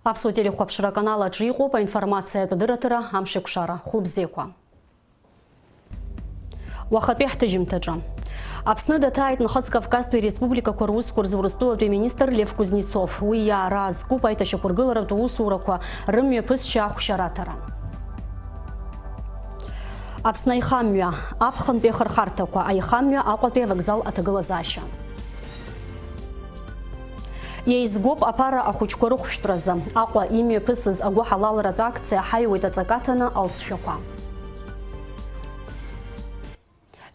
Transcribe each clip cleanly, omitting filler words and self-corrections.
Аԥсуа телехәаԥшра аканалаҿы иҟоуп аинформациатә адырраҭара амшьақәшара хәылбзеиқәа. Уахатәи ҳҭыжьымҭаҿы. Аԥсны даҭааит Нхыҵ-Кавказтәи республикақәа русқәа рзы Урыстәылатәи министр Лев Кузнецов. Уи иаара азкуп аиҭашьақәыргыларатә усурақәа рымҩаԥысшьа ахәшьараҭара. Аԥсны аихамҩа, аԥхынтәи ахырхарҭақәа, аихамҩа Аҟәатәи авокзал аҭагылазаашьа. Иеизгоуп аԥара ахәыҷқәа рыхәшәтәразы. Аҟәа имҩаԥысыз агәы ҳалалратә акциа ҳаиуеит аҵакаҭаны алҵшәақәа.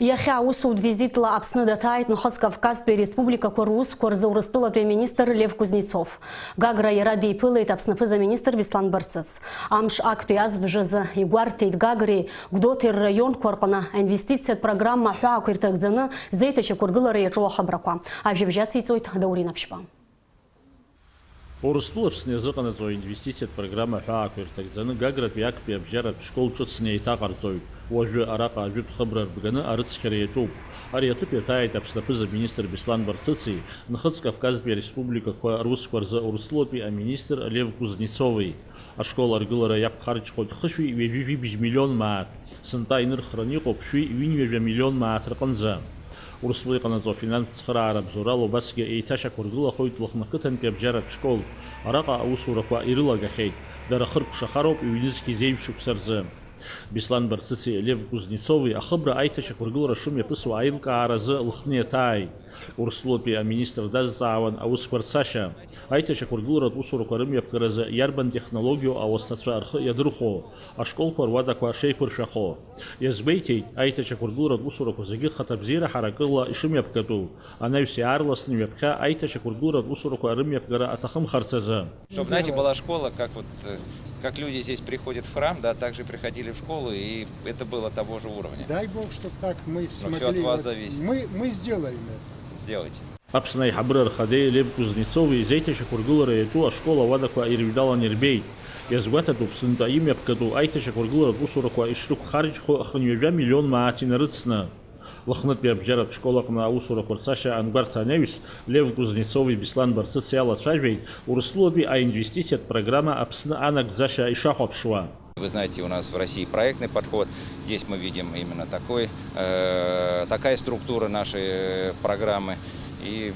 Иахьа аусутә визитла Аԥсны даҭааит Нхыҵ-Кавказтәи республикақәа русқәа рзы Урыстәылатәи министр Лев Кузнецов. Гагра иара диԥылеит Аԥсны аԥыза-министр Беслан Барцыц. Амш актәи азбжазы игәарҭеит Гагреи Гәдоуҭеи рраионқәа рҟны аинвестициатә программа аҳәаақәа ирҭагӡаны зеиҭашьақәыргылара иаҿу ахабрақәа. Ажәабжь ациҵоит Даурин Аԥшьба. Урыстәыла Аԥсны иазыҟанаҵо аинвестициатә программа аҳәаақәа ирҭагӡаны Гагратәи актәи абжьаратә школ ҿыцны еиҭаҟарҵоит. Уажәы араҟа ажәытә хыбра рбганы арыцқьара иаҿуп. Ари аҭыԥ иаҭааит Аԥсны аԥыза-министр Беслан Барцыци Нхыҵ-Кавказтәи республикақәа русқәа рзы Урыстәылатәи аминистр Лев Кузнецови. Ашкол аргылара иақәхарҷхоит хышәи ҩажәи миллион маат. Сынтәа инырхраны иҟоуп шәи ҩынҩажәа миллион маат рҟынӡа. Урыстәыла иҟанаҵо финанстә цхыраара бзоурала убасгьы еиҭашьақәыргылахоит Лыхнақыҭантәи абжьаратә школ. Араҟа аусурақәа ирылагахьеит. Дара хыркәшахароуп иҩнызқьи зеиԥшықәса рзы. Беслан Барцыци Лев Кузнецови ахыбра аиҭашьақәыргылара шымҩаԥысуа аилкааразы лхны иаҭааит. Урыстәылатәи аминистр дазҵаауан аусқәа рцашьа. Аиҭашьақәыргыларатә усурақәа рымҩаԥгаразы иарбан технологиоу ауасҭацәа рхы иадырхәо, ашколқәа руадақәа шеиқәыршәахо. Иазгәеиҭеит аиҭашьақәыргыларатә усурақәа зегьы хаҭабзиара ҳаракыла ишымҩаԥгатәу, анаҩс иаарласны ҩаԥхьа аиҭашьақәыргыларатә усурақәа рымҩаԥгара аҭахымхарц азы. Чтобы, знаете, была школа, как люди здесь приходят в храм, да, так же приходили в школу, и это было того же уровня. Дай Бог, чтобы так мы смогли. Все от вас зависит. Мы сделаем это. Сделайте. Аԥсны аиҳабыра рхадеи Лев Кузнецови изеиҭашьақәыргылара иаҿу ашкол ауадақәа ирыҩдалан ирбеит. Иазгәаҭатәуп сынтәа имҩаԥгатәу аиҭашьақәыргыларатә усурақәа ишрықәхарҷхо ахынҩажәа миллион маат инарыцны. Лыхнытәи абжьаратә школ аҟны аусурақәа рцашьа ангәарҭа анаҩс Лев Кузнецови Беслан Барцыц иалацәажәеит Урыстәылатәи аинвестициатә программа Аԥсны анагӡашьа ишахәаԥшуа. Вы знаете, у нас в России проектный подход. Здесь мы видим именно такая структура нашей программы. И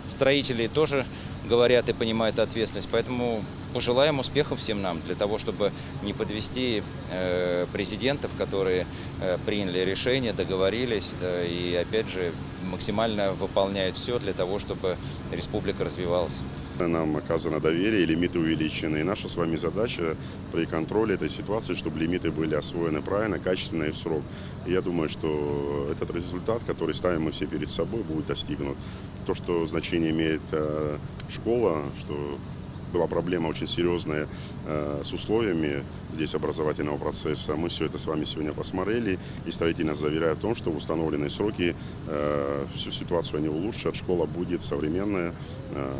строители тоже говорят и понимают ответственность. Поэтому пожелаем успехов всем нам, для того, чтобы не подвести президентов, которые приняли решение, договорились и, опять же, максимально выполняют все для того, чтобы республика развивалась. Нам оказано доверие, лимиты увеличены. И наша с вами задача при контроле этой ситуации, чтобы лимиты были освоены правильно, качественно и в срок. И я думаю, что этот результат, который ставим мы все перед собой, будет достигнут. То, что значение имеет школа, что была проблема очень серьезная с условиями здесь образовательного процесса. Мы все это с вами сегодня посмотрели, и строители нас заверяют в том, что в установленные сроки всю ситуацию они улучшат. Школа будет современная,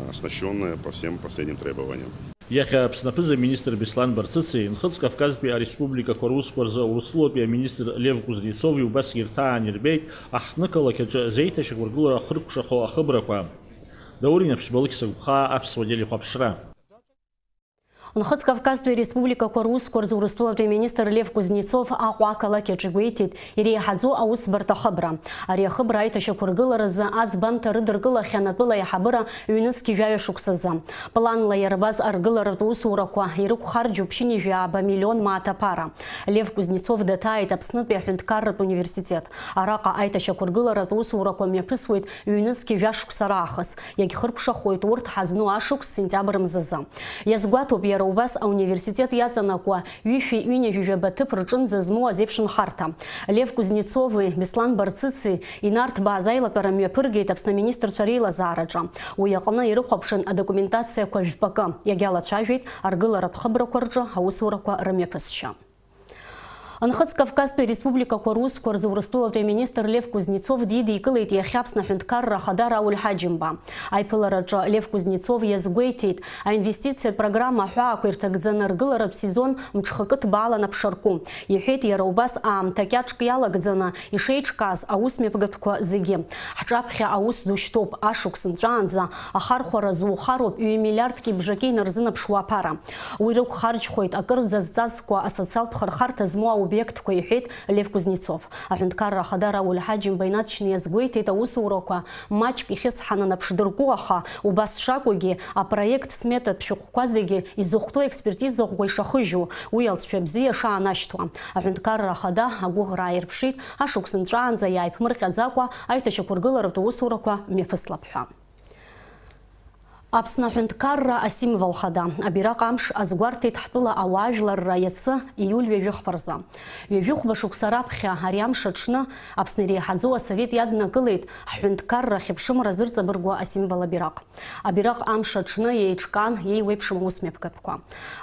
оснащенная по всем последним требованиям. Иахьа Аԥсны аԥыза-министр Беслан Барцыци Нхыҵ-Кавказтәи ареспубликақәа русқәа рзы Урыстәылатәи аминистр Лев Кузнецови убасгьы ирҭаан ирбеит аҳҭнықалақь аҿы зеиҭашьақәыргылара хыркәшахо ахыбрақәа. Даурин Аԥшьба, Лықьса-Гәхаа, Аԥсуа телехәаԥшра. Нхыҵ-Кавказтәи республикақәа русқәа рзы Урыстәылатәи министр Лев Кузнецов Аҟәа ақалақь аҿы игәеиҭеит иреиҳаӡоу аусбарҭа ахыбра. Ари ахыбра аиҭашьақәыргыларазы аӡбамҭа рыдыркылахьан атәыла аиҳабыра ҩнызқьи жәаҩа шықәсазы. Планла иарбаз аргыларатә усурақәа ирықәхарჯуп ԥшьынҩажәаба миллион маат аԥара. Лев Кузнецов даҭааит Аԥснытәи аҳәынҭқарратә университет. Араҟа аиҭашьақәыргыларатә усурақәа мҩаԥысуеит ҩнызқьи жәа-шықәса раахыс. Иагьхыркәшахоит урҭ ҳазну ашықәс сентиабр мзазы. Иазгәаҭоуп иара убас ауниверситет иаҵанакуа ҩышәи-ҩынҩажәаба ҭыԥ рҿынӡа змоу азеиԥшынхарҭа. Лев Кузнецови, Беслан Барцыци инарҭбааз аилатәара мҩаԥыргеит Аԥсны аминистрцәа реилазаараҿы. Уи аҟны ирыхәаԥшын адокументациақәа жәпакы. Иагьалацәажәеит аргыларатә хыбрақәа рҿы аусурақәа рымҩаԥысшьа. Анхыц Кавказтәи республикақәа русқәа рзы Урыстәылатәи министр Лев Кузнецов дидикылеит иахьа Аԥсны аҳәынҭқарра Ахадара Ауль Ҳаџьымба. Аиԥылараҿы Лев Кузнецов иазгәеиҭеит аинвестициатә программа аҳәаақәа ирҭагӡаны аргыларатә сезон мҽхакы ҭбаала наԥшарку. Иҳәеит иара убас аамҭа кьаҿк иалагӡаны ишеиҿкааз аусмҩаԥгатәқәа зегьы. Ҳҿаԥхьа аус ду шьҭоуп ашықәс нҵәаанӡа ахархәара зухароуп 2 миллиардки бжаки инарзынаԥшуа аԥара. Уи рықәхарџьхоит акырӡа зҵазкуа асоциалтә хырхарҭа змоу аобиектқәа, иҳәеит Лев Кузнецов. Аҳәынҭқарра Ахадара Ауль Ҳаџьымба инаҵшьны иазгәеиҭеит аусурақәа маҷк ихьысҳаны наԥшдырку, аха убас шакәугьы апроект сметатә шәҟәқәа зегьы изыхәҭоу експертиза ӷәӷәа ишахыжьу, уи алҵшәа бзиа шаанашьҭуа. Аҳәынҭқарра Ахада агәыӷра ааирԥшит ашықәс нҵәаанӡа иааиԥмырҟьаӡакәа аиҭашьақәыргыларатә аусурақәа мҩаԥыслап ҳәа. Аԥсны аҳәынҭқарра асимвол хада абираҟ амш азгәарҭеит ҳтәыла ауаажәларра иацы ииуль ҩажәихәба рзы. Ҩажәихәба шықәса раԥхьа ари амш аҽны Аԥсны иреиҳаӡоу асовет иаднакылеит ҳҳәынҭқарра хьыԥшымра зырҵабыргуа асимвол абираҟ. Абираҟ амш аҽны иеиҿкаан иеиуеиԥшым аусмҩаԥгатәқәа.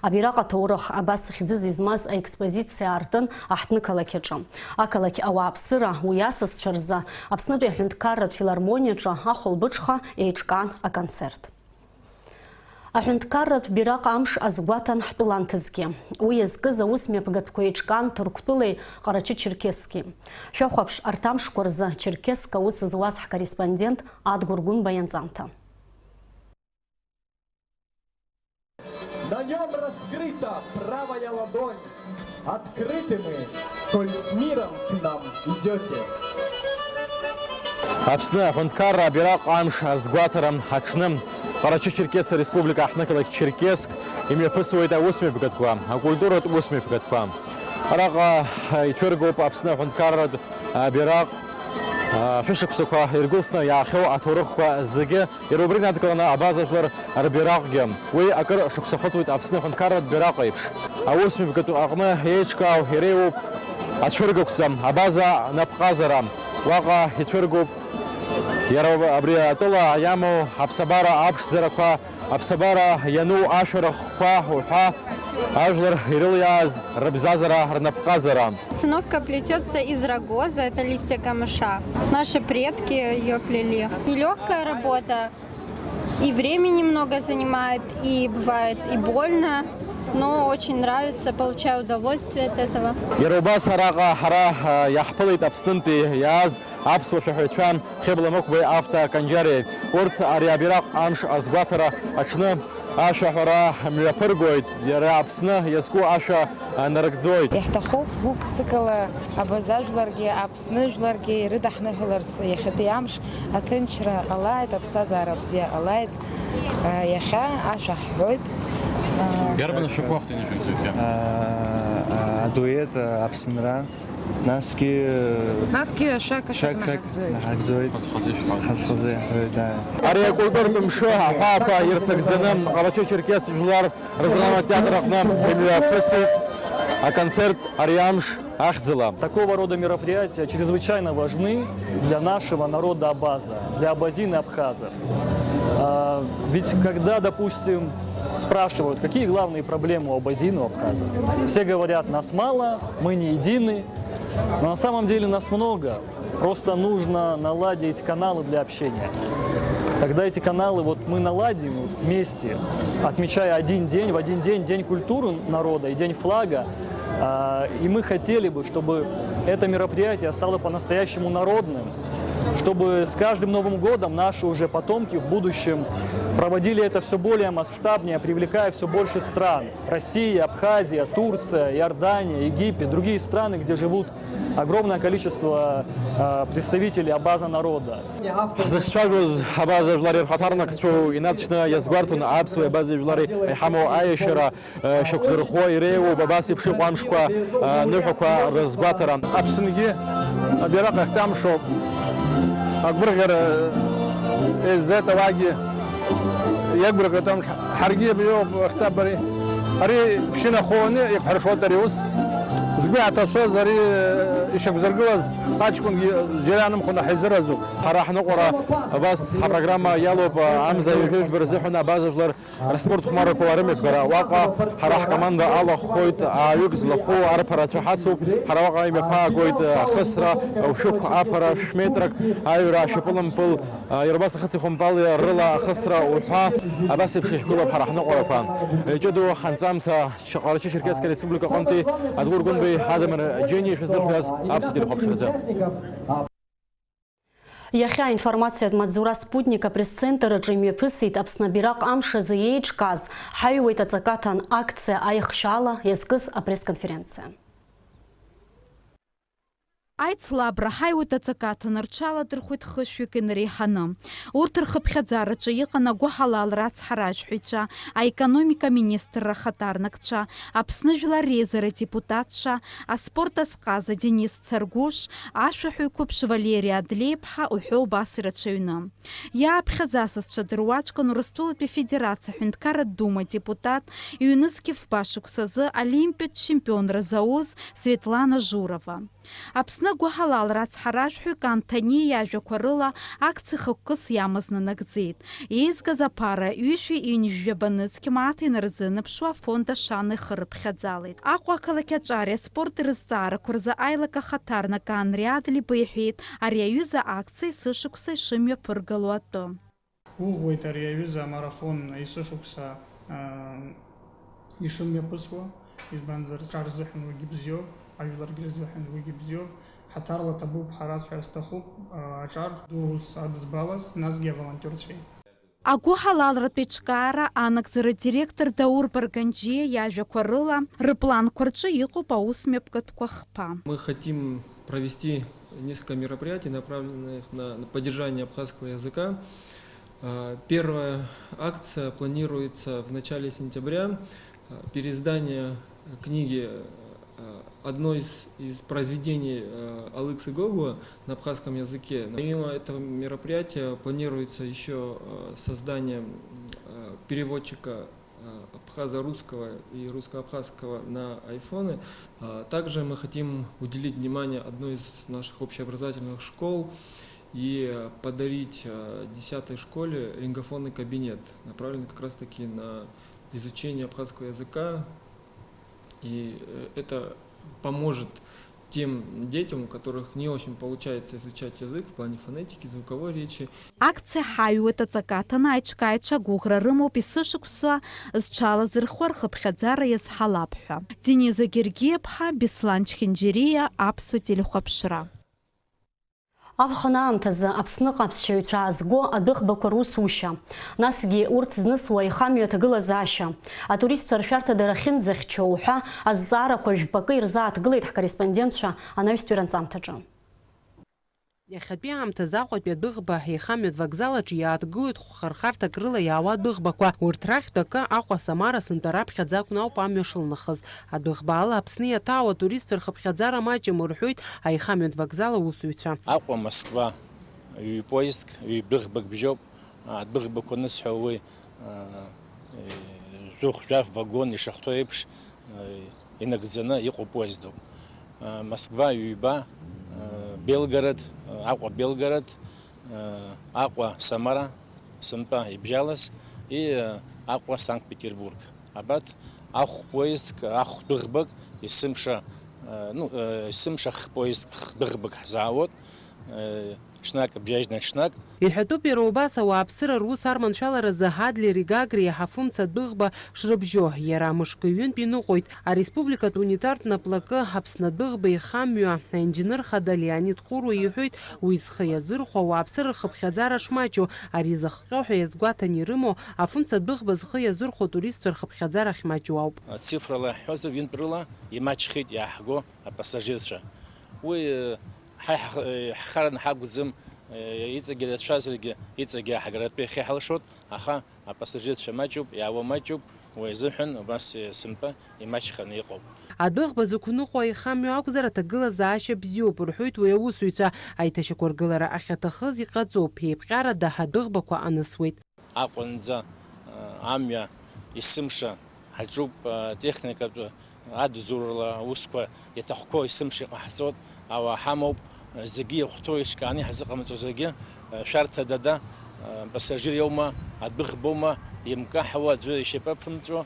Абираҟ аҭоурых абас хьӡы зизмаз аекспозициа аартын аҳҭны қалақь аҿы. Ақалақь ауааԥсыра уи асасцәа рзы Аԥснытәи аҳәынҭқарратә филармониаҿы ахәылбыҽха иеиҿкаан аконцерт. Аҳәынҭқарратә бираҟ амш азгәаҭан ҳтәыланҭызгьы. Уи иазкыз аусмҩаԥгатәқәа еиҿкаан Ҭырқәтәылеи Ҟарачы-Черкесски. Шәахәаԥш арҭ амшқәа рзы Черкесск аус зуаз ҳкорреспондент Адгәыр Гәынба ианҵамҭа. На нем раскрыта правая ладонь. Открыты мы, коль с миром к нам идете. Аԥсны аҳәынҭқарра абираҟ амш азгәаҭара аҽны Ҟарачы-Черкес республика аҳҭнықалақь Черкесск имҩаԥысуеит аусмҩаԥгатәқәа, акультуратә усмҩаԥгатәқәа. Араҟа ицәыргоуп Аԥсны аҳәынҭқарратә абираҟ шәышықәсақәа иргәылсны иаахьоу аҭоурыхқәа зегьы ирубрик надкыланы абазажәлар рбираҟгьы. Уи акыр шықәсахыҵуеит Аԥсны аҳәынҭқарратә бираҟ еиԥш. Аусмҩаԥгатәы аҟны иеиҿкаау иреиуоуп ацәыргақәҵа абаза напҟазара. Уаҟа ицәыргоуп иара абри атәыла иамоу аԥсабара аԥшӡарақәа, аԥсабара иану ашәарахқәа уҳәа ажәлар ирылиааз рыбзазара, рнапҟазара. Циновка плетется из рогоза, это листья камыша. Наши предки ее плели. Нелегкая работа, и времени много занимает, и бывает и больно. Но очень нравится, получаю удовольствие от этого. Иара убас араҟа ҳара иаҳԥылеит Аԥснынтәи иааз аԥсуа шәаҳәаҩцәан Хьыбла Мықәбеи, Авта Канџьариа. Урҭ ари абираҟ амш азгәаҭара аҽны ашәаҳәара мҩаԥыргоит. Иара Аԥсны иазку ашәа нарыгӡоит. Иаҳҭахуп гәык-ԥсыкала абазажәларгьы, Аԥсныжәларгьы ирыдаҳныҳәаларц иахьатәи амш аҭынчра ҟалааит, аԥсҭазаара бзиа ҟалааит. Иахьа ашәа ҳҳәоит. Иарбан ашәақәа ҳҭынчыҩцәа иахьа? Адует, Аԥсынра, насгьы ашәак наҳагӡоит. Хаз-хазы иаҳҳәоит. Ари акультуратә мшы аҳәаақәа ирҭагӡаны Ҟарачы-Черкес жәлар рдраматә театр аҟны имҩаԥысит аконцерт ари амш ахьӡала. Такого рода мероприятия чрезвычайно важны для нашего народа Абаза, для абазин и абхазов. Ведь когда, допустим, спрашивают, какие главные проблемы у абазин и у абхазов, все говорят, нас мало, мы не едины, но на самом деле нас много. Просто нужно наладить каналы для общения. Когда эти каналы мы наладим вместе, отмечая один день, в один день День культуры народа и День флага, и мы хотели бы, чтобы это мероприятие стало по-настоящему народным, чтобы с каждым Новым годом наши уже потомки в будущем проводили это все более масштабнее, привлекая все больше стран. Россия, Абхазия, Турция, Иордания, Египет, другие страны, где живут огромное количество представителей абаза народа. Ҳзыхцәажәоз абазажәлар ирхаҭарнакцәоу инаҵшьны иазгәарҭон аԥсуа абазажәлари иҳамоу аиашьара шьақәзырӷәӷәо иреиуоуп абас еиԥш иҟоу амшқәа ныҳәақәа рызгәаҭара. Аԥсынгьы абираҟ иахьҭамшоуп. Агәырӷьара еззет ауаагьы иагәырӷьоит амш. Ҳаргьы абриоуп иахьҭабари. Ари ԥшьынахоуны иқәҳаршоит ари ус. Згәы иаҭашәоз ари ишакзаргылаз ачкун җираным кына хәзеразу. Харахны кора бас программа ялоп амза юфеш берзехуна базажлар спорт хмараколары мекбара. Вака харах команда ала хойт аюкз лаху арпарат хатсу харака имепа гойт хасра وشوك أبرا شميترك أيورا شبلم بل يرباس خطي خمبالي رلا خسرة وحا أباس بشيش كله بحرح نقرة فان جدو خنزامتا شغالة شركة ريسبوبليكا قنطي أدور قن بي هذا من جيني شزر بلاز أبسطي لخبش رزا Яхя информация от Мадзура спутника пресс-центра Джимми Пысит обснабирак амша заеич каз. Хайует ацакатан акция айхшала езгыз а пресс-конференция. Аицлабра ҳаиуеит аҵакаҭан рҽаладырхәеит хышәҩык инреиҳаны. Урҭ рхыԥхьаӡараҿы иҟан агәыҳалалра ацҳаражәҳәаҩцәа, аекономика министрра ахаҭарнакцәа, Аԥсны жәлар реизара депутатцәа, аспорт азҟаза Денис Царгәыш, ашәаҳәаҩқәыԥш Валерия Адлеиԥҳа уҳәа убас ирацәаҩны. Иааԥхьаз асасцәа дыруаӡәкын Урыстәылатәи Федерациа аҳәынҭқарратә дума депутат, иҩнызқьи-фба шықәсазы олимпиатә чемпионра зауз Светлана Журова. Аԥсны агәыҳалалра ацҳаражәҳәаҩык Антони иажәақәа рыла акциа хықәкыс иамазны нагӡеит. Еизгаз аԥара ҩышәи ҩынжәжәабанызқьы мааҭ инарзынаԥшуа афонд ашана ихы рыԥхьаӡалеит. Аҟәа ақалақь аҿар аспорт рызҵаарақәа рзы аилак ахаҭарнак Анри Адлеиба иҳәеит ари аҩыза акциа есышықәса ишымҩаԥыргало атәы. Уӷәӷәеит ари аҩыза амарафон есышықәса ишымҩаԥысуа, избанзар ҿарзыҳәан уигьы бзиоуп. Ажәларгьы рзыҳәан уигьы бзиоуп. Ҳаҭарла ҭабуп ҳарасҳәар сҭахуп аҿар дуус адызбалаз, насгьы аволонтерцәеи. Агәыҳалалратә еиҿкаара анагӡара директор Даур Барганџьиа иажәақәа рыла рыпланқәа рҿы иҟоуп аусмҩаԥгатәқәа хԥа. Мы хотим провести несколько мероприятий, направленных на поддержание абхазского языка. Первая акция планируется в начале сентября. Переиздание книги одно из произведений Алыксы Гогуа на абхазском языке. Помимо этого мероприятия планируется еще создание переводчика абхазо-русского и русско-абхазского на айфоны. Также мы хотим уделить внимание одной из наших общеобразовательных школ и подарить 10-й школе лингофонный кабинет, направленный как раз таки на изучение абхазского языка. И это поможет тем детям, у которых не очень получается изучать язык в плане фонетики, звуковой речи. Акция ҳаиуеит аҵакаҭан аиҿкааҩцәа агәыӷра рымоуп есышықәса зҽалазырхәа рхыԥхьаӡара иазҳалап ҳәа. Дениза Гергиеԥҳа, Беслан Чхинџьириа, Аԥсуа телехәаԥшра. Авхана аамҭазы Аԥсны ҟаԥсшьаҩцәа аазго адәыӷбақәа русушьа. Насгьы урҭ знысуа ихамҩа аҭагылазаашьа. Атуристцәа ршәарҭадара ахьынӡахьчо уҳәа азҵаарақәа жәпакы ирзааҭгылеит ҳкорреспондентцәа анаҩстәи ранҵамҭаҿы. Иахьатәи аамҭазы Аҟәатәи адәыӷба еихамҩатә вокзалаҿ иааҭгылоит хәхархарҭак рыла иаауа адәыӷбақәа. Урҭ рахьтә акы Аҟәа-Самара сынтәа раԥхьаӡа акәны ауп амҩа шылнахыз. Адәыӷба ала Аԥсны иаҭаау атуристцәа рхыԥхьаӡара маҷым рҳәоит аихамҩатә вокзал аусзуҩцәа. Аҟәа-Москва ҩ-поездк, ҩ-дәыӷбак бжьоуп. Адәыӷбақәа нысҳәа уи жәохә-жәаф вагон ишахәҭоу еиԥш инагӡаны иҟоу поездуп. Москва ҩба, Белгород, Аҟәа-Белгород, Аҟәа-Самара сынтәа ибжьалаз и Аҟәа-Санкт-Петербург. Абарҭ ахә-поездк, ахә-дәыӷбак есымша хә-поездк, хә-дәыӷбак ҳзаауоит. Ҽнак бжьажьны ҽнак. Иҳәатәуп иара убас ауааԥсыра рус арманшәаларазы Ҳадлери Гагриа ҳафымца адәыӷба шрыбжьо. Иара мышкы ҩынтә иныҟәоит. Ареспубликатә унитартә наплакы Аԥсны адәыӷба ихамҩа аинженер хада Леонид Ҟәыруа иҳәоит уи зхы иазырхәо ауааԥсыра рхыԥхьаӡара шмаҷу. Ари зыхҟьо ҳәа иазгәаҭан ирымоу афымца адәыӷба зхы иазырхәо атуристцәа рхыԥхьаӡара ахьмаҷу ауп. Цифрала иҳәозар ҩынтә рыла имаҷхеит иааҳго апассажирцәа. Уи ҳхаран ҳакәӡам иҵегьы дацәазаргьы иҵегьы ҳагаратәы иахьиҳалшоит, аха апассажирцәа маҷуп, иаауа маҷуп, уи азыҳәан убас сынтәа имаҷханы иҟоуп. Адәыӷба зықәныҟәо аихамҩа акәзар аҭагылазаашьа бзиоуп рҳәоит уи аусзуҩцәа. Аиҭашьақәыргылара ахьаҭахыз иҟаҵоуп, еиԥҟьарада ҳадәыӷбақәа анысуеит. Аҟәанӡа амҩа есымша ҳаҿуп техникатә адзурла усква иаҭахқәоу есымша иҟаҳҵоит ауаа ҳамоуп зегьы иахәҭоу ишкааны иҳзыҟамҵо зегьы шәарҭа дада пассажир иоума адәыӷбоума имкаҳауа аӡәы ишьапы ԥымҵәо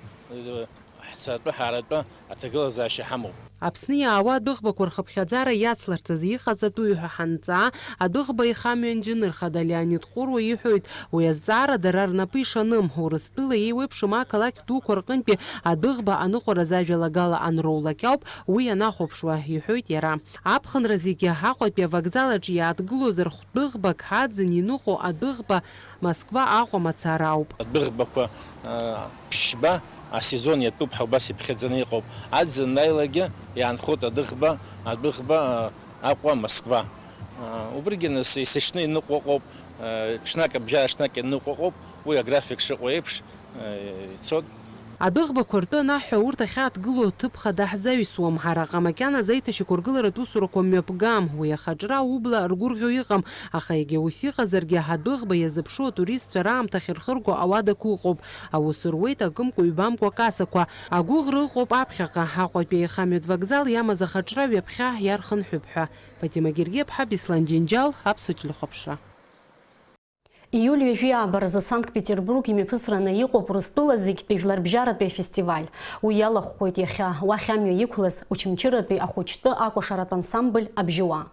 ҳцатәы ҳааратәы аҭагылазаашьа ҳамоуп. Аԥсны иаауа адәыӷбақәа рхыԥхьаӡара иацларцаз иҟаҵатәу ҳәа ҳанҵаа, адәыӷба ихамҩа инженер хада Леонид Ҟәыруа иҳәоит, уи азҵаара дара рнапы ишаным, Урыстәыла еиуеиԥшым ақалақь дуқәа рҟынтәи адәыӷба аныҟәараз ажәалагала анроулак ауп уи анахәаԥшуа, иҳәоит иара. Аԥхынра зегьы Аҟәатәи авокзалаҿ иааҭгылозар хәдәыӷбак ҳаӡын иныҟәо адәыӷба Москва Аҟәа мацара ауп. Адәыӷбақәа ԥшьба асезон иатәуп ҳәа убас иԥхьаӡаны иҟоуп. Аӡын наилагьы иаанхоит адәыӷба Аҟәа Москва. Убригьы нас есышьны иныҟәо ыҟоуп, ҽнак абжьара ҽнак иныҟәо ыҟоуп, уи аграфик шыҟоу еиԥш ицоит. Адәыӷбақәа ртәы анаҳәа урҭ ахьааҭгыло ҭыԥ хада ҳзаҩсуам ҳара, аха макьаназ аиҭашьақәыргыларатә усурақәа мҩаԥгам, уи ахаҿра убла ргәырӷьо иҟам, аха егьа ус иҟазаргьы адәыӷба иазыԥшу атуристцәа раамҭахь ирхырго ауадақәа ыҟоуп. Аус руеит акымкәа-ҩбамкәа акассақәа. Агәыӷра ыҟоуп аԥхьаҟа, Аҟәатәи аихамҩатә вокзал иамаз ахаҿра ҩаԥхьа иархынҳәып ҳәа. Фатима Гергиаԥҳа, Беслан Џьынџьал, Аԥсуа телехәаԥшра. Июль ҩажәиаабара за Санкт-Петербург имҩаԥысраны иҟоуп Урыстәыла зегьтәи жәларбжьаратәи афестиваль. Уи иалахәхоит иахьа уахь амҩа иқәлаз Очамчыратәи ахәыҷтәы акәашаратә ансамбль Абжьуа.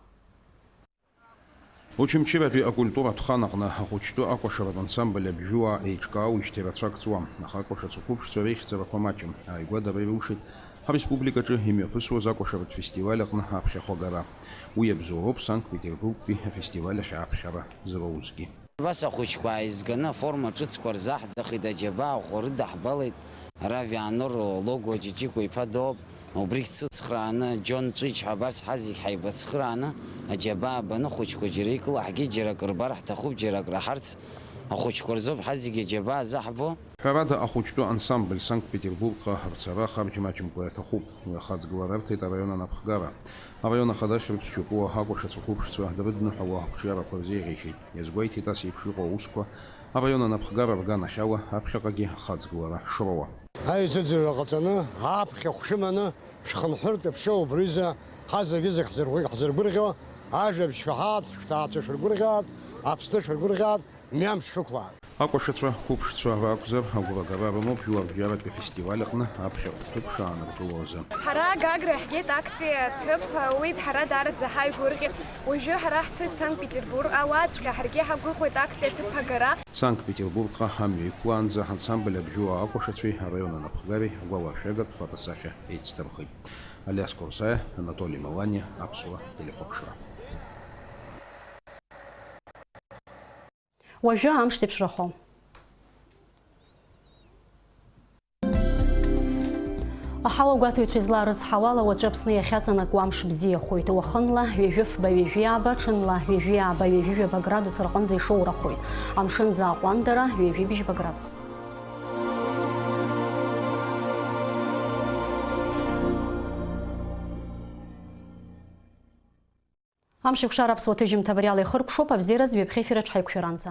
Очамчыратәи акультуратә хан аҟны ахәыҷтәы акәашаратә ансамбль Абжьуа еиҿкаауижьҭеи рацәак ҵуам, аха акәаша ҵыхәыԥшцәа реихьӡарақәа маҷым. Ааигәа ирушит ҳареспубликаҿы имҩаԥысуаз акәашаратә фестиваль аҟны аԥхьахә агара. Уи абзоуроуп Санкт-Петербургтәи афестиваль ахь аԥхьара зроузгьы. Абас ахәыҷқәа ааизганы аформа ҿыцқәа рзаҳӡахит, аџьабаа ӷәӷәа рыдаҳбалеит. Ара Вианор Лого Ҷиҷикәа-иԥа доуп. Убригь дсыцхрааны Џьон Ҵәыџь ҳәа абарҭ зегьы ҳаибацхрааны аџьабаа баны ахәыҷқәа џьара икылаҳгьы, џьара акы рбар ҳҭахуп, џьара ак раҳарц. Ахәыҷқәа рзоуп ҳа зегьы аџьабаа заҳбо. Ҳәарада ахәыҷтәы ансамбль Санкт-Петербургҟа ҳарцара харџьмаҷымкәа иаҭахуп. Уи ахаҵгылара рҭеит араион анапхгара. Араион ахадахь рыцәшьақәу акәаша ҵыхәыԥшцәа дрыдныҳәауа аҳәҿиарақәа рзеиӷьеишьеит. Иазгәеиҭеит ас еиԥш иҟоу аусқәа араион анапхгара рганахьала аԥхьаҟагьы ахаҵгылара шроуа. Аизыӡырҩра ҟаҵаны, аԥхьахә шәыманы шәхынҳәыртә аԥшьа убриза ҳазагьы-зегь ҳзыргәырӷьо, ажәабжь шәаҳаат, шәҭаацәа шәыргәырӷьаат, Аԥсны шәыргәырӷьаат, мҩамш шәықәлаат. Акәашацәа, қәыԥшцәа ракәзар, агәырагара рымоуп жәларбжьаратәи афестиваль аҟны аԥхьахә ҭыԥ шааныркыло азы. Ҳара Гагра иаҳгеит актәи ҭыԥ, уи ҳара даараӡа ҳаигәырӷьеит. Уажәы ҳара ҳцоит Санкт-Петербург, ауааҵәҟьа ҳаргьы ҳагәыӷуеит актәи аҭыԥ агара. Санкт-Петербургҟа ҳамҩа иқәлаанӡа ансамбль Абжьуа акәашацәеи араион анапхгареи агәаларшәагатә фотосахьа еицҭархеит. Алиас Корсаиа, Анатолий Маланиа, Аԥсуа телехәаԥшра. Уажәы амш зеиԥшрахо. Аҳауа гәаҭаҩцәа излаарыцҳауала уаҵәы Аԥсны иахьаҵанакуа амш бзиахоит. Уахынла ҩажәыфба ҩажәиааба, ҽынла ҩажәиааба ҩажәижәаба градус рҟынӡа ишоурахоит. Амшынӡа аҟәандара ҩажәибжьба градус. Амш еиқәшара Аԥсуа ҭыжьымҭ абриала ихыркәшоуп, абзеиразы ҩаԥхьа ефираҿ ҳаиқәшәаранӡа.